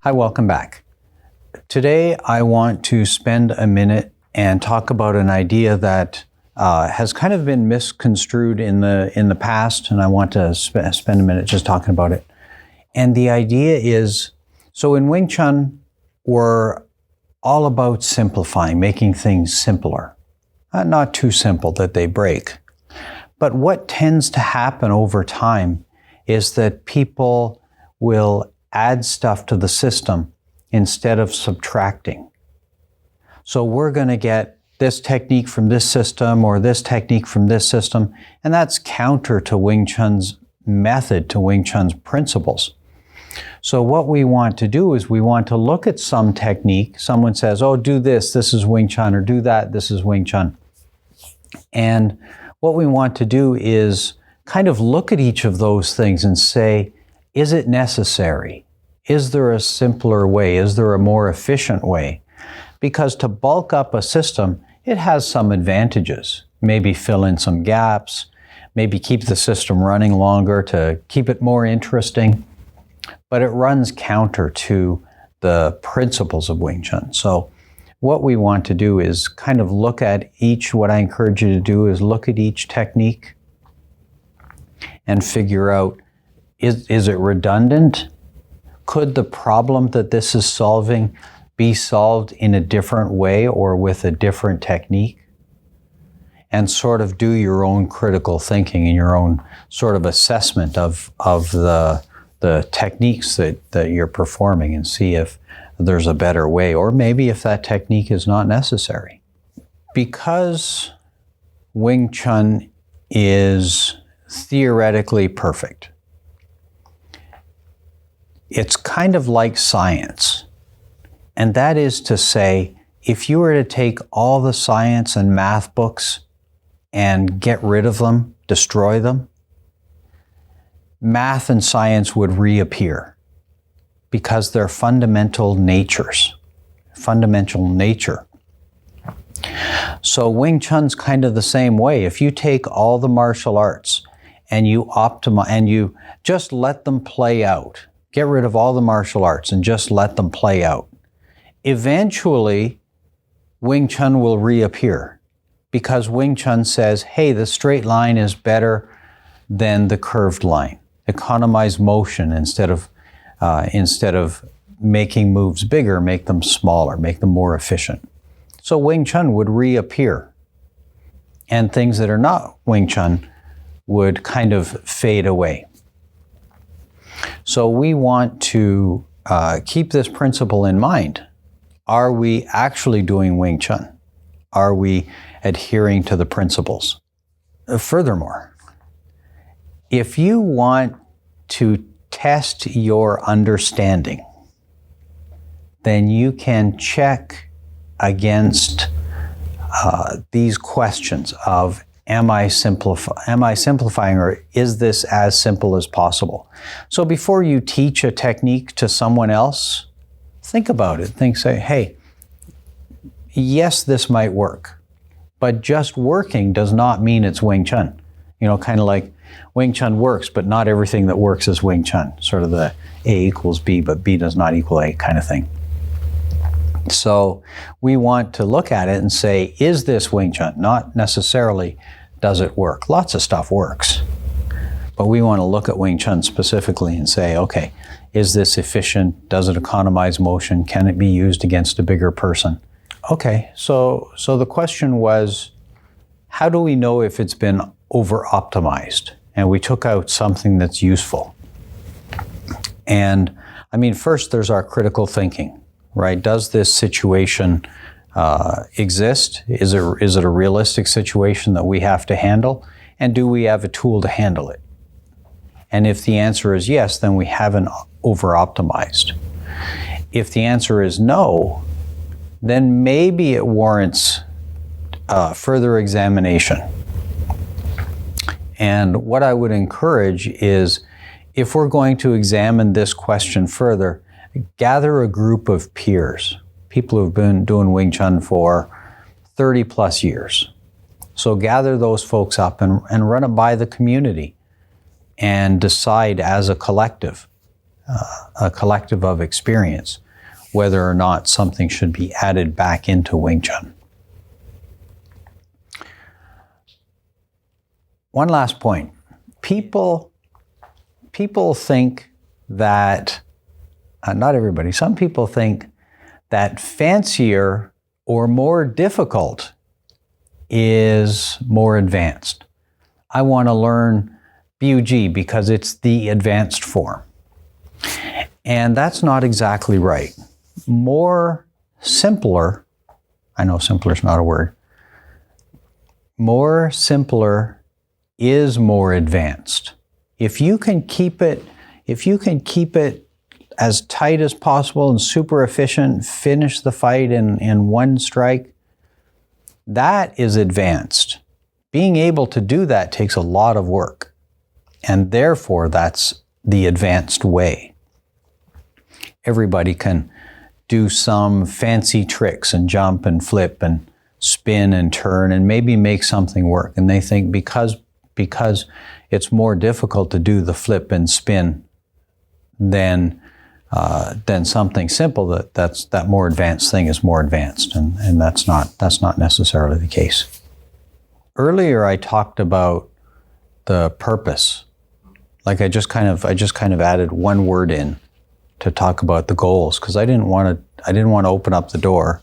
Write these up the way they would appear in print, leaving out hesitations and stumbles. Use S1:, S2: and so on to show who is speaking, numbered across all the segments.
S1: Hi, welcome back. Today I want to spend a minute and talk about an idea that has kind of been misconstrued in the past, and I want to spend a minute just talking about it. And the idea is, so in Wing Chun, we're all about simplifying, making things simpler. Not too simple that they break. But what tends to happen over time is that people will add stuff to the system instead of subtracting. So we're going to get this technique from this system or this technique from this system, and that's counter to Wing Chun's method, to Wing Chun's principles. So what we want to do is we want to look at some technique. Someone says, oh, do this, this is Wing Chun, or do that, this is Wing Chun. And what we want to do is kind of look at each of those things and say, is it necessary? Is there a simpler way? Is there a more efficient way? Because to bulk up a system, it has some advantages. Maybe fill in some gaps, maybe keep the system running longer to keep it more interesting, but it runs counter to the principles of Wing Chun. So what we want to do is kind of look at each, what I encourage you to do is look at each technique and figure out, is it redundant? Could the problem that this is solving be solved in a different way or with a different technique? And sort of do your own critical thinking and your own sort of assessment of the techniques that you're performing and see if there's a better way, or maybe if that technique is not necessary. Because Wing Chun is theoretically perfect, it's kind of like science. And that is to say, if you were to take all the science and math books and get rid of them, destroy them, math and science would reappear because they're fundamental nature. So Wing Chun's kind of the same way. If you take all the martial arts and you optimize and you just let them play out, get rid of all the martial arts and just let them play out, eventually Wing Chun will reappear because Wing Chun says, hey, the straight line is better than the curved line. Economize motion instead of making moves bigger, make them smaller, make them more efficient. So Wing Chun would reappear, and things that are not Wing Chun would kind of fade away. So we want to keep this principle in mind. Are we actually doing Wing Chun? Are we adhering to the principles? Furthermore, if you want to test your understanding, then you can check against these questions of, am I simplifying, or is this as simple as possible? So before you teach a technique to someone else, think about it. Say, hey, yes, this might work, but just working does not mean it's Wing Chun. You know, kind of like Wing Chun works, but not everything that works is Wing Chun. Sort of the A equals B, but B does not equal A kind of thing. So we want to look at it and say, is this Wing Chun? Not necessarily, does it work? Lots of stuff works. But we want to look at Wing Chun specifically and say, okay, is this efficient? Does it economize motion? Can it be used against a bigger person? Okay, so the question was, how do we know if it's been over-optimized? And we took out something that's useful. And I mean, first there's our critical thinking, right? Does this situation exist? Is it a realistic situation that we have to handle? And do we have a tool to handle it? And if the answer is yes, then we haven't over-optimized. If the answer is no, then maybe it warrants further examination. And what I would encourage is, if we're going to examine this question further, gather a group of peers, people who've been doing Wing Chun for 30 plus years. So gather those folks up and run it by the community and decide as a collective, a collective of experience, whether or not something should be added back into Wing Chun. One last point. People think that, not everybody, some people think that fancier or more difficult is more advanced. I want to learn BUG because it's the advanced form. And that's not exactly right. More simpler, I know simpler is not a word, more simpler is more advanced. If you can keep it as tight as possible and super efficient, finish the fight in one strike, that is advanced. Being able to do that takes a lot of work, and therefore that's the advanced way. Everybody can do some fancy tricks and jump and flip and spin and turn and maybe make something work, and they think because it's more difficult to do the flip and spin than something simple, that more advanced thing is more advanced, and that's not necessarily the case. Earlier I talked about the purpose. Like I just kind of added one word in to talk about the goals, because I didn't want to open up the door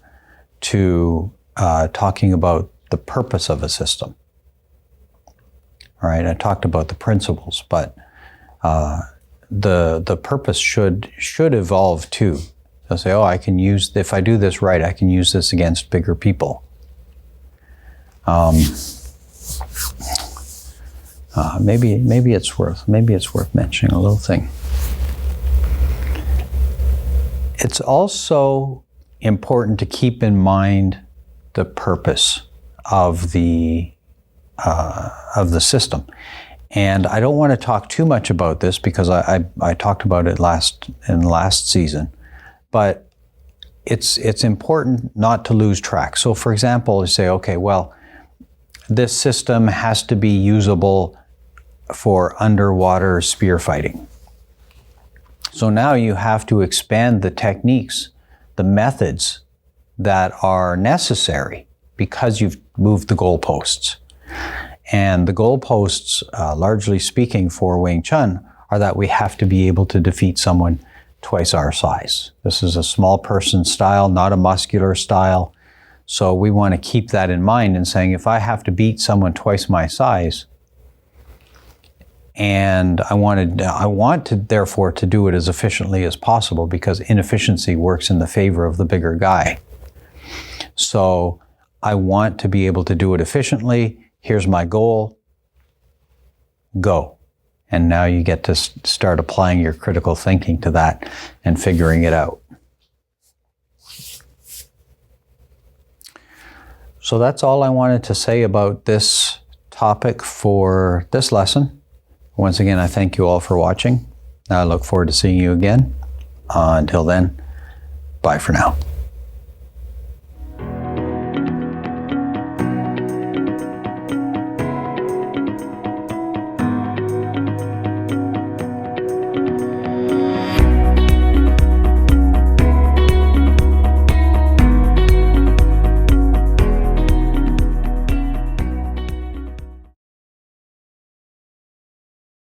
S1: to talking about the purpose of a system. All right, I talked about the principles, but the purpose should evolve too. They'll say, oh, if I do this right, I can use this against bigger people. Maybe it's worth mentioning a little thing. It's also important to keep in mind the purpose of the system. And I don't want to talk too much about this because I talked about it in the last season, but it's important not to lose track. So for example, you say, okay, well, this system has to be usable for underwater spear fighting. So now you have to expand the techniques, the methods that are necessary because you've moved the goalposts. And the goalposts, largely speaking for Wing Chun, are that we have to be able to defeat someone twice our size. This is a small person style, not a muscular style. So we want to keep that in mind and saying, if I have to beat someone twice my size, and I want to therefore to do it as efficiently as possible, because inefficiency works in the favor of the bigger guy. So I want to be able to do it efficiently. Here's my goal. Go. And now you get to start applying your critical thinking to that and figuring it out. So that's all I wanted to say about this topic for this lesson. Once again, I thank you all for watching. I look forward to seeing you again. Until then, bye for now.